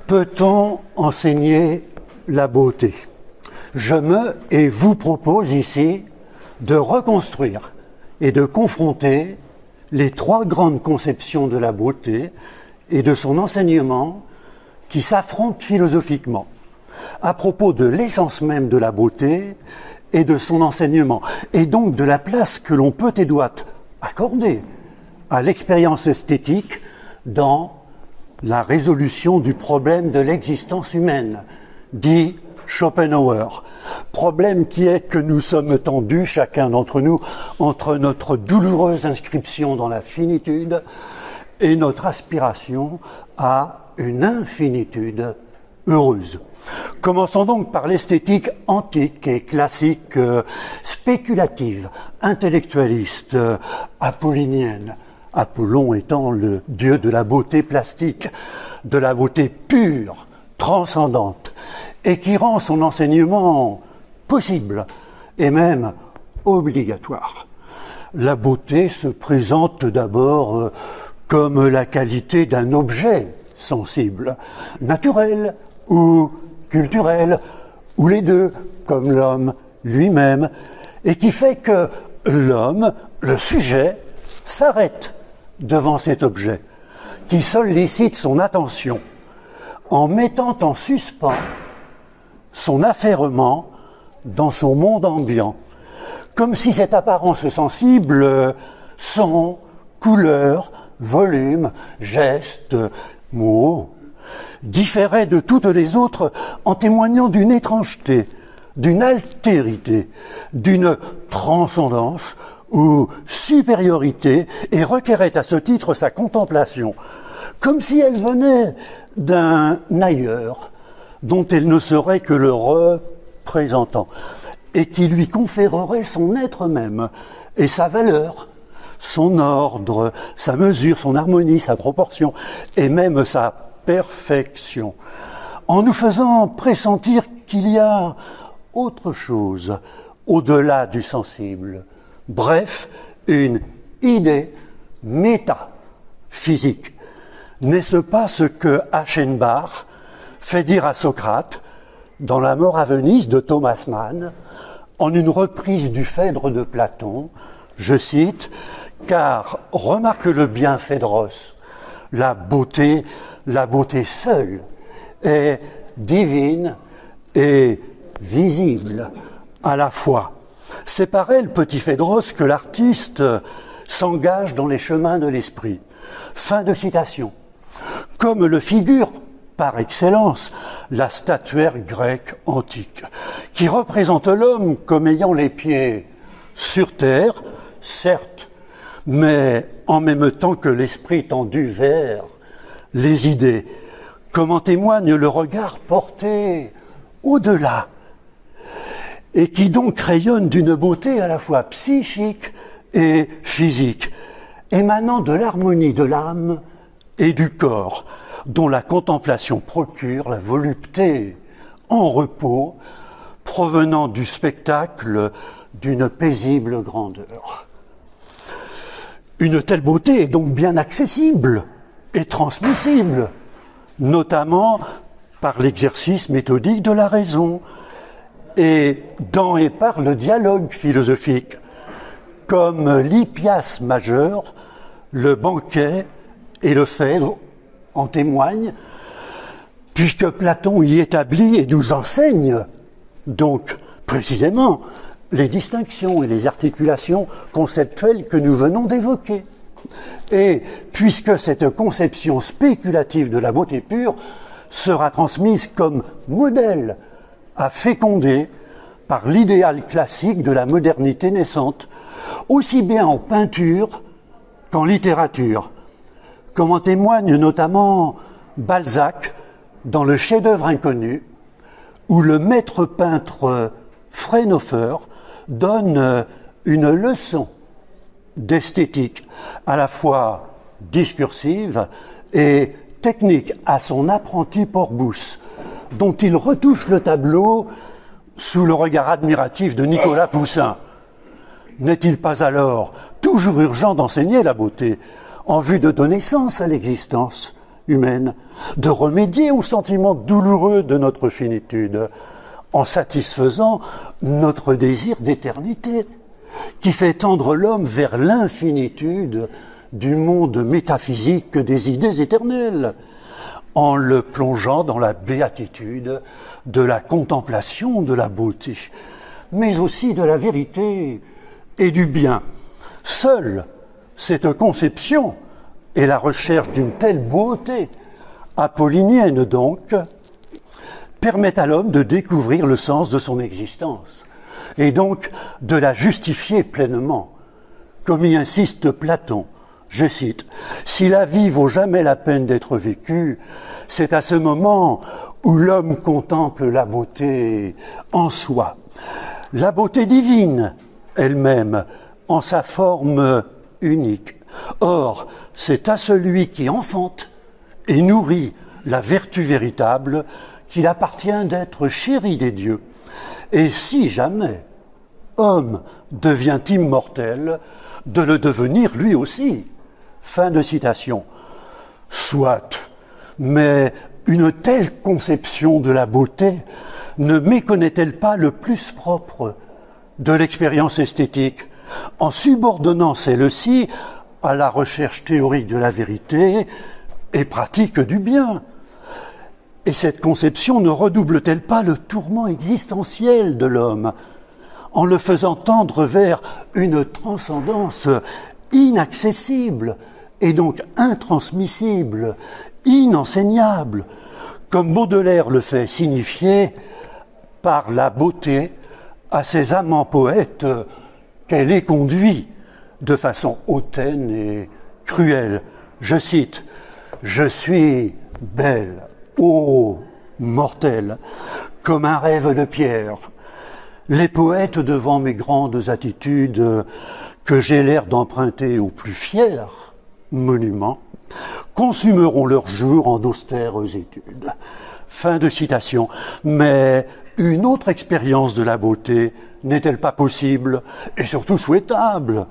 Peut-on enseigner la beauté? Je me et vous propose ici de reconstruire et de confronter les trois grandes conceptions de la beauté et de son enseignement qui s'affrontent philosophiquement à propos de l'essence même de la beauté et de son enseignement, et donc de la place que l'on peut et doit accorder à l'expérience esthétique dans la résolution du problème de l'existence humaine, dit Schopenhauer. Problème qui est que nous sommes tendus, chacun d'entre nous, entre notre douloureuse inscription dans la finitude et notre aspiration à une infinitude heureuse. Commençons donc par l'esthétique antique et classique, spéculative, intellectualiste, apollinienne. Apollon étant le dieu de la beauté plastique, de la beauté pure, transcendante, et qui rend son enseignement possible et même obligatoire. La beauté se présente d'abord comme la qualité d'un objet sensible, naturel ou culturel, ou les deux, comme l'homme lui-même, et qui fait que l'homme, le sujet, s'arrête devant cet objet, qui sollicite son attention, en mettant en suspens son affairement dans son monde ambiant, comme si cette apparence sensible, son, couleur, volume, geste, mots, différait de toutes les autres en témoignant d'une étrangeté, d'une altérité, d'une transcendance ou supériorité, et requérait à ce titre sa contemplation, comme si elle venait d'un ailleurs dont elle ne serait que le représentant, et qui lui conférerait son être même et sa valeur, son ordre, sa mesure, son harmonie, sa proportion, et même sa perfection, en nous faisant pressentir qu'il y a autre chose au-delà du sensible. Bref, une idée métaphysique. N'est-ce pas ce que Achenbach fait dire à Socrate dans La mort à Venise de Thomas Mann, en une reprise du Phèdre de Platon, je cite, « Car, remarque-le bien, Phédros, la beauté seule est divine et visible à la fois. C'est par elle, petit Phédros, que l'artiste s'engage dans les chemins de l'esprit. » Fin de citation. Comme le figure par excellence la statuaire grecque antique, qui représente l'homme comme ayant les pieds sur terre, certes, mais en même temps que l'esprit tendu vers les idées, comme en témoigne le regard porté au-delà, et qui donc rayonne d'une beauté à la fois psychique et physique, émanant de l'harmonie de l'âme et du corps, dont la contemplation procure la volupté en repos, provenant du spectacle d'une paisible grandeur. Une telle beauté est donc bien accessible et transmissible, notamment par l'exercice méthodique de la raison et dans et par le dialogue philosophique, comme l'Hippias majeur, le banquet et le Phèdre en témoignent, puisque Platon y établit et nous enseigne donc précisément les distinctions et les articulations conceptuelles que nous venons d'évoquer. Et puisque cette conception spéculative de la beauté pure sera transmise comme modèle à féconder par l'idéal classique de la modernité naissante, aussi bien en peinture qu'en littérature, comme en témoigne notamment Balzac dans le chef-d'œuvre inconnu, où le maître peintre Fraunhofer donne une leçon d'esthétique à la fois discursive et technique à son apprenti Porbus, dont il retouche le tableau sous le regard admiratif de Nicolas Poussin. N'est-il pas alors toujours urgent d'enseigner la beauté en vue de donner sens à l'existence humaine, de remédier au sentiment douloureux de notre finitude, en satisfaisant notre désir d'éternité, qui fait tendre l'homme vers l'infinitude du monde métaphysique des idées éternelles, en le plongeant dans la béatitude de la contemplation de la beauté, mais aussi de la vérité et du bien. Seule cette conception et la recherche d'une telle beauté, apollinienne donc, permettent à l'homme de découvrir le sens de son existence, et donc de la justifier pleinement. Comme y insiste Platon, je cite, « Si la vie vaut jamais la peine d'être vécue, c'est à ce moment où l'homme contemple la beauté en soi, la beauté divine elle-même, en sa forme unique. Or, c'est à celui qui enfante et nourrit la vertu véritable qu'il appartient d'être chéri des dieux. Et si jamais homme devient immortel, de le devenir lui aussi. » Fin de citation. Soit, mais une telle conception de la beauté ne méconnaît-elle pas le plus propre de l'expérience esthétique, en subordonnant celle-ci à la recherche théorique de la vérité et pratique du bien? Et cette conception ne redouble-t-elle pas le tourment existentiel de l'homme, en le faisant tendre vers une transcendance inaccessible et donc intransmissible, inenseignable, comme Baudelaire le fait signifier par la beauté à ses amants poètes qu'elle est conduite de façon hautaine et cruelle. Je cite, « Je suis belle, ô mortelle, comme un rêve de pierre. Les poètes, devant mes grandes attitudes, que j'ai l'air d'emprunter aux plus fiers monuments, consumeront leurs jours en d'austères études. » Fin de citation. Mais une autre expérience de la beauté n'est-elle pas possible et surtout souhaitable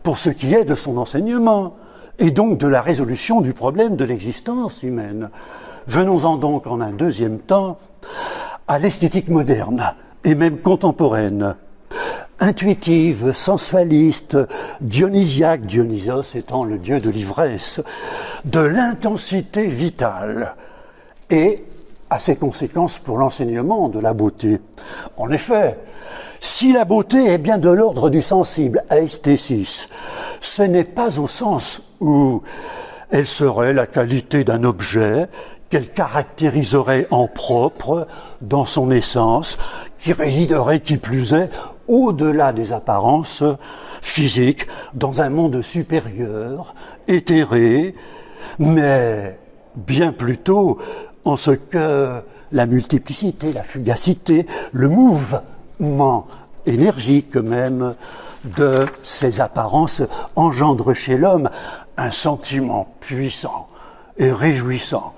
pour ce qui est de son enseignement et donc de la résolution du problème de l'existence humaine? Venons-en donc en un deuxième temps à l'esthétique moderne et même contemporaine, intuitive, sensualiste, dionysiaque, Dionysos étant le dieu de l'ivresse, de l'intensité vitale et à ses conséquences pour l'enseignement de la beauté. En effet, si la beauté est bien de l'ordre du sensible, aesthésis, ce n'est pas au sens où elle serait la qualité d'un objet qu'elle caractériserait en propre dans son essence, qui résiderait, qui plus est, au-delà des apparences physiques, dans un monde supérieur, éthéré, mais bien plutôt en ce que la multiplicité, la fugacité, le mouvement énergique même de ces apparences engendre chez l'homme un sentiment puissant et réjouissant,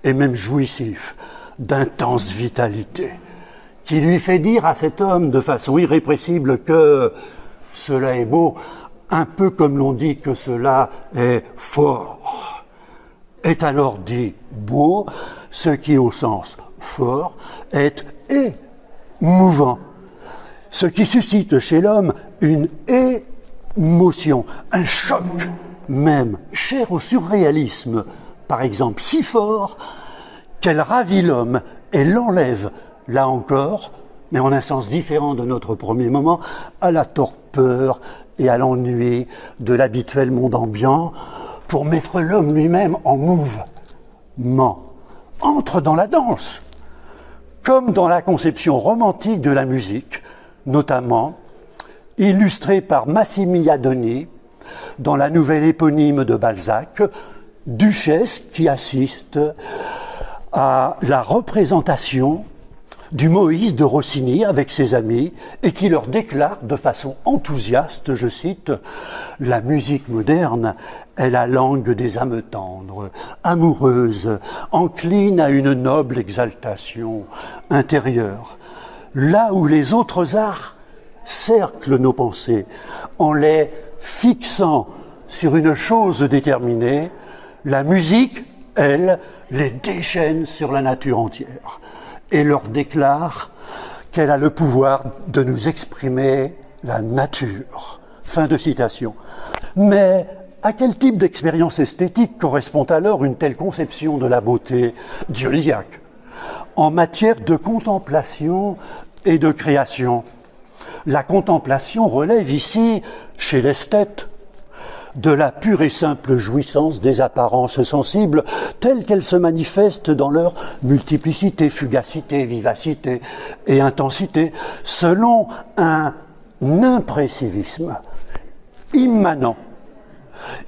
et même jouissif, d'intense vitalité, qui lui fait dire à cet homme de façon irrépressible que cela est beau, un peu comme l'on dit que cela est fort. Est alors dit beau, ce qui au sens fort est émouvant, ce qui suscite chez l'homme une émotion, un choc même, cher au surréalisme, par exemple, si fort qu'elle ravit l'homme et l'enlève, là encore, mais en un sens différent de notre premier moment, à la torpeur et à l'ennui de l'habituel monde ambiant, pour mettre l'homme lui-même en mouvement, entre dans la danse, comme dans la conception romantique de la musique, notamment illustrée par Massimiliadoni dans la nouvelle éponyme de Balzac, Duchesse qui assiste à la représentation du Moïse de Rossini avec ses amis et qui leur déclare de façon enthousiaste, je cite, « La musique moderne est la langue des âmes tendres, amoureuses, encline à une noble exaltation intérieure. Là où les autres arts cerclent nos pensées en les fixant sur une chose déterminée, la musique elle, les déchaîne sur la nature entière et leur déclare qu'elle a le pouvoir de nous exprimer la nature. Fin de citation. Mais à quel type d'expérience esthétique correspond alors une telle conception de la beauté dionysiaque en matière de contemplation et de création? La contemplation relève ici, chez l'esthète, de la pure et simple jouissance des apparences sensibles telles qu'elles se manifestent dans leur multiplicité, fugacité, vivacité et intensité, selon un impressivisme immanent,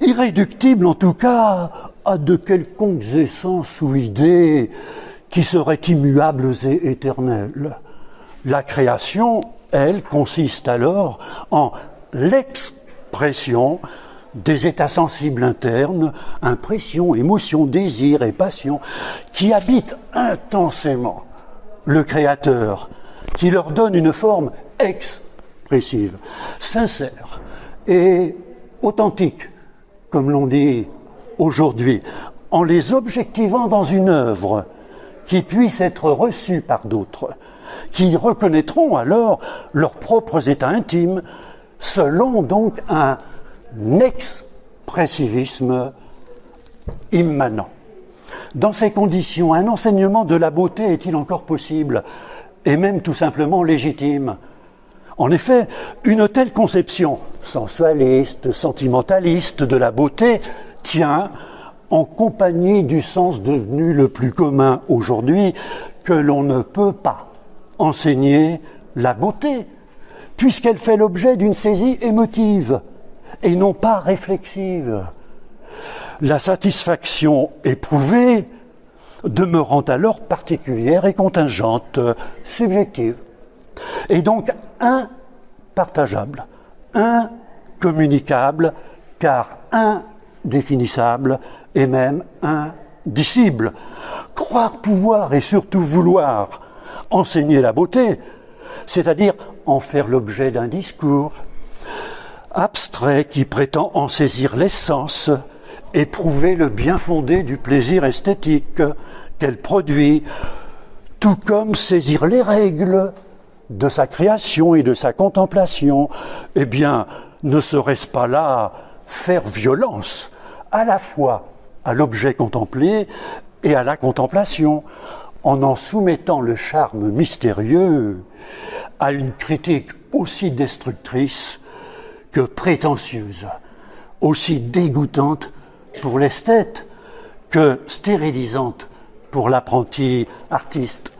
irréductible en tout cas à de quelconques essences ou idées qui seraient immuables et éternelles. La création, elle, consiste alors en l'expression des états sensibles internes, impressions, émotions, désirs et passions, qui habitent intensément le Créateur, qui leur donne une forme expressive, sincère et authentique, comme l'on dit aujourd'hui, en les objectivant dans une œuvre qui puisse être reçue par d'autres, qui reconnaîtront alors leurs propres états intimes, selon donc un expressivisme immanent. Dans ces conditions, un enseignement de la beauté est-il encore possible, et même tout simplement légitime? En effet, une telle conception sensualiste, sentimentaliste de la beauté tient, en compagnie du sens devenu le plus commun aujourd'hui, que l'on ne peut pas enseigner la beauté, puisqu'elle fait l'objet d'une saisie émotive et non pas réflexive. La satisfaction éprouvée demeurant alors particulière et contingente, subjective, et donc impartageable, incommunicable, car indéfinissable et même indicible. Croire pouvoir et surtout vouloir enseigner la beauté, c'est-à-dire en faire l'objet d'un discours abstrait qui prétend en saisir l'essence et prouver le bien fondé du plaisir esthétique qu'elle produit, tout comme saisir les règles de sa création et de sa contemplation, eh bien, ne serait-ce pas là faire violence à la fois à l'objet contemplé et à la contemplation, en soumettant le charme mystérieux à une critique aussi destructrice que prétentieuse, aussi dégoûtante pour l'esthète que stérilisante pour l'apprenti artiste?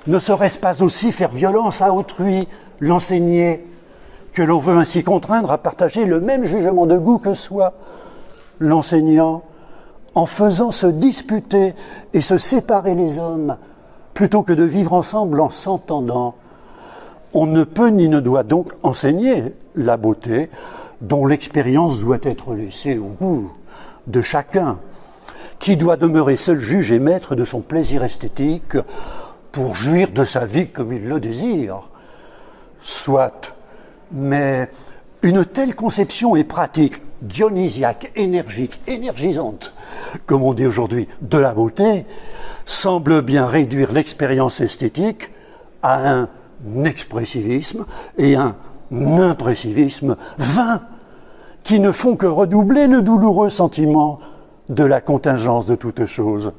Ne serait-ce pas aussi faire violence à autrui, l'enseigner, que l'on veut ainsi contraindre à partager le même jugement de goût que soi, l'enseignant, en faisant se disputer et se séparer les hommes, plutôt que de vivre ensemble en s'entendant? On ne peut ni ne doit donc enseigner la beauté, dont l'expérience doit être laissée au goût de chacun, qui doit demeurer seul juge et maître de son plaisir esthétique pour jouir de sa vie comme il le désire. Soit, mais une telle conception est pratique, dionysiaque, énergique, énergisante, comme on dit aujourd'hui, de la beauté, semble bien réduire l'expérience esthétique à un expressivisme et un impressivisme vain, qui ne font que redoubler le douloureux sentiment de la contingence de toute chose,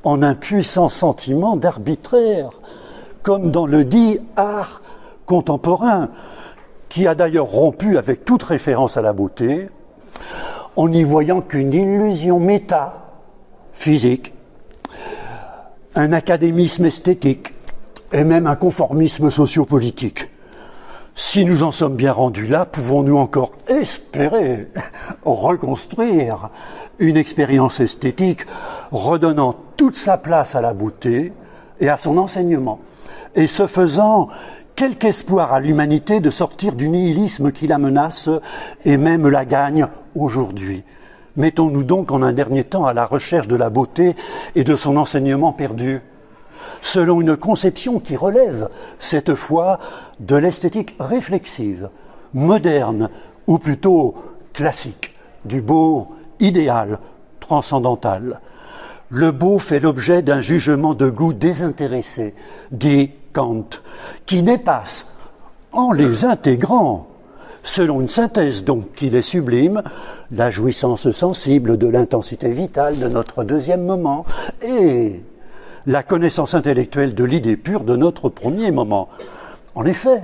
en un puissant sentiment d'arbitraire, comme dans le dit art contemporain, qui a d'ailleurs rompu avec toute référence à la beauté, en n'y voyant qu'une illusion métaphysique, un académisme esthétique et même un conformisme sociopolitique. Si nous en sommes bien rendus là, pouvons-nous encore espérer reconstruire une expérience esthétique redonnant toute sa place à la beauté et à son enseignement, et se faisant quelque espoir à l'humanité de sortir du nihilisme qui la menace et même la gagne aujourd'hui? Mettons-nous donc en un dernier temps à la recherche de la beauté et de son enseignement perdu, selon une conception qui relève, cette fois, de l'esthétique réflexive, moderne, ou plutôt classique, du beau idéal, transcendantal. Le beau fait l'objet d'un jugement de goût désintéressé, dit Kant, qui dépasse, en les intégrant, selon une synthèse donc qu'il est sublime, la jouissance sensible de l'intensité vitale de notre deuxième moment et la connaissance intellectuelle de l'idée pure de notre premier moment. En effet,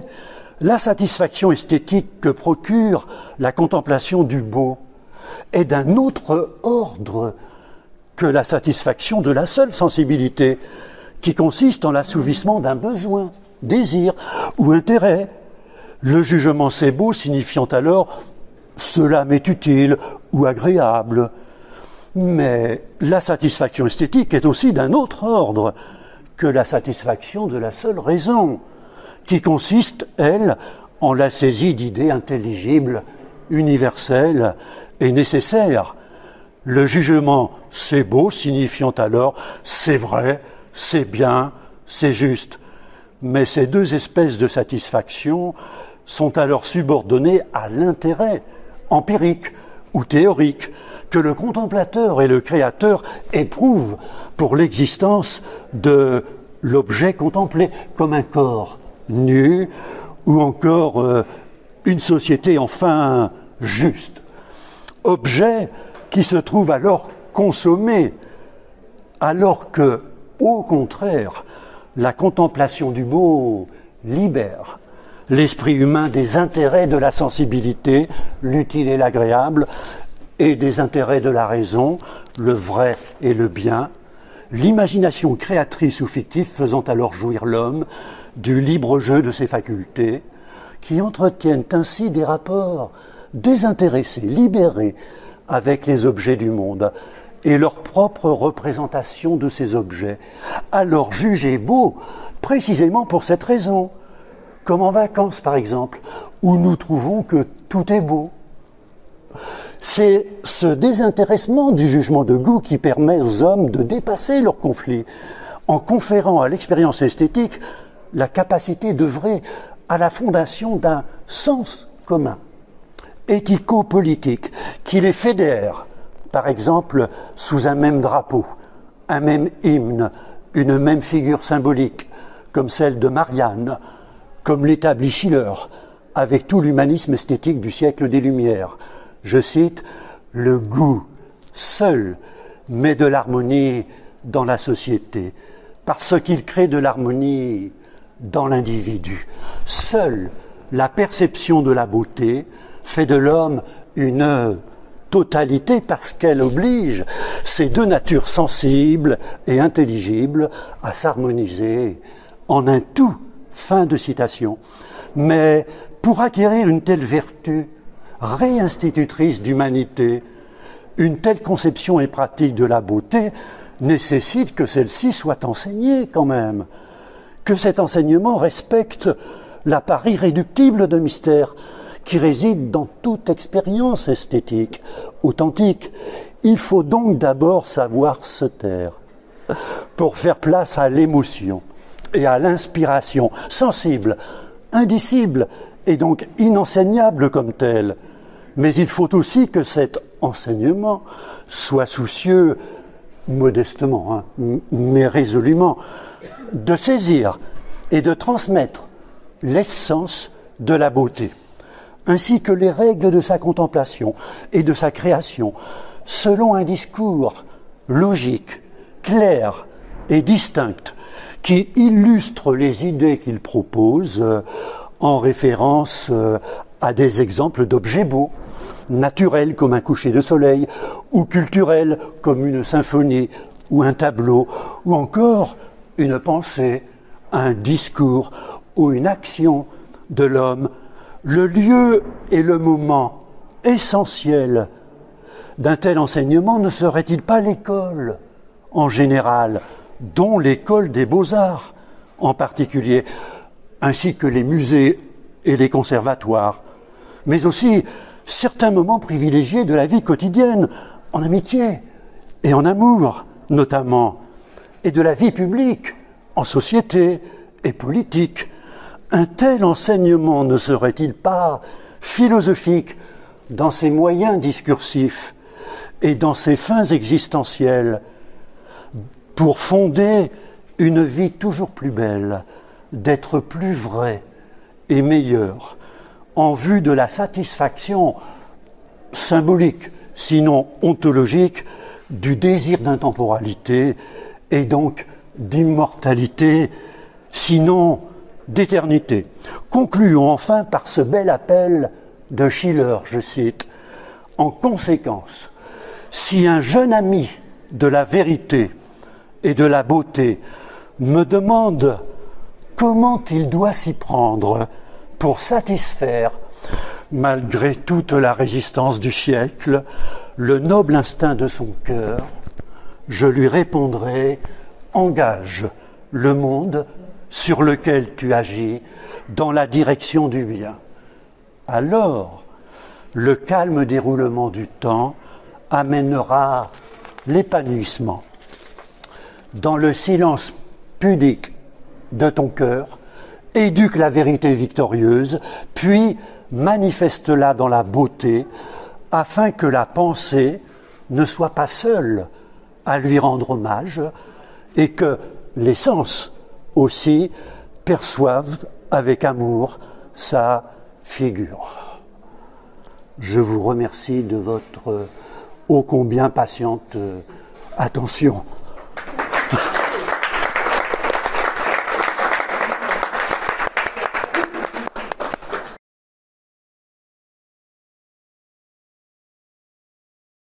la satisfaction esthétique que procure la contemplation du beau est d'un autre ordre que la satisfaction de la seule sensibilité, qui consiste en l'assouvissement d'un besoin, désir ou intérêt. Le jugement c'est beau signifiant alors « cela m'est utile » ou « agréable ». Mais la satisfaction esthétique est aussi d'un autre ordre que la satisfaction de la seule raison, qui consiste, elle, en la saisie d'idées intelligibles, universelles et nécessaires. Le jugement « c'est beau » signifiant alors « c'est vrai », « c'est bien », « c'est juste ». Mais ces deux espèces de satisfaction sont alors subordonnées à l'intérêt empirique ou théorique que le contemplateur et le créateur éprouvent pour l'existence de l'objet contemplé, comme un corps nu ou encore une société enfin juste. Objet qui se trouve alors consommé, alors que, au contraire, la contemplation du beau libère l'esprit humain des intérêts de la sensibilité, l'utile et l'agréable, et des intérêts de la raison, le vrai et le bien, l'imagination créatrice ou fictive faisant alors jouir l'homme du libre jeu de ses facultés, qui entretiennent ainsi des rapports désintéressés, libérés avec les objets du monde et leur propre représentation de ces objets, alors jugés beaux précisément pour cette raison, comme en vacances par exemple, où nous trouvons que tout est beau. C'est ce désintéressement du jugement de goût qui permet aux hommes de dépasser leurs conflits, en conférant à l'expérience esthétique la capacité d'œuvrer à la fondation d'un sens commun, éthico-politique, qui les fédère, par exemple sous un même drapeau, un même hymne, une même figure symbolique, comme celle de Marianne, comme l'établit Schiller, avec tout l'humanisme esthétique du siècle des Lumières. Je cite, « Le goût seul met de l'harmonie dans la société, parce qu'il crée de l'harmonie dans l'individu. Seule la perception de la beauté fait de l'homme une totalité parce qu'elle oblige ces deux natures sensibles et intelligibles à s'harmoniser en un tout. » Fin de citation. Mais pour acquérir une telle vertu réinstitutrice d'humanité, une telle conception et pratique de la beauté nécessite que celle-ci soit enseignée quand même, que cet enseignement respecte la part irréductible de mystère qui réside dans toute expérience esthétique, authentique. Il faut donc d'abord savoir se taire pour faire place à l'émotion et à l'inspiration sensible, indicible et donc inenseignable comme telle. Mais il faut aussi que cet enseignement soit soucieux, modestement, mais résolument, de saisir et de transmettre l'essence de la beauté, ainsi que les règles de sa contemplation et de sa création, selon un discours logique, clair et distinct, qui illustre les idées qu'il propose en référence à des exemples d'objets beaux, naturels comme un coucher de soleil, ou culturels comme une symphonie ou un tableau, ou encore une pensée, un discours ou une action de l'homme. Le lieu et le moment essentiel d'un tel enseignement ne serait-il pas l'école en général, dont l'école des beaux-arts en particulier, ainsi que les musées et les conservatoires, mais aussi certains moments privilégiés de la vie quotidienne, en amitié et en amour notamment, et de la vie publique, en société et politique. Un tel enseignement ne serait-il pas philosophique dans ses moyens discursifs et dans ses fins existentielles, pour fonder une vie toujours plus belle, d'être plus vrai et meilleur, en vue de la satisfaction symbolique, sinon ontologique, du désir d'intemporalité et donc d'immortalité, sinon d'éternité. Concluons enfin par ce bel appel de Schiller, je cite, « En conséquence, si un jeune ami de la vérité et de la beauté me demande comment il doit s'y prendre pour satisfaire, malgré toute la résistance du siècle, le noble instinct de son cœur, je lui répondrai « Engage le monde sur lequel tu agis dans la direction du bien. » Alors, le calme déroulement du temps amènera l'épanouissement. Dans le silence pudique de ton cœur, éduque la vérité victorieuse, puis manifeste-la dans la beauté, afin que la pensée ne soit pas seule à lui rendre hommage et que les sens aussi perçoivent avec amour sa figure. Je vous remercie de votre ô combien patiente attention.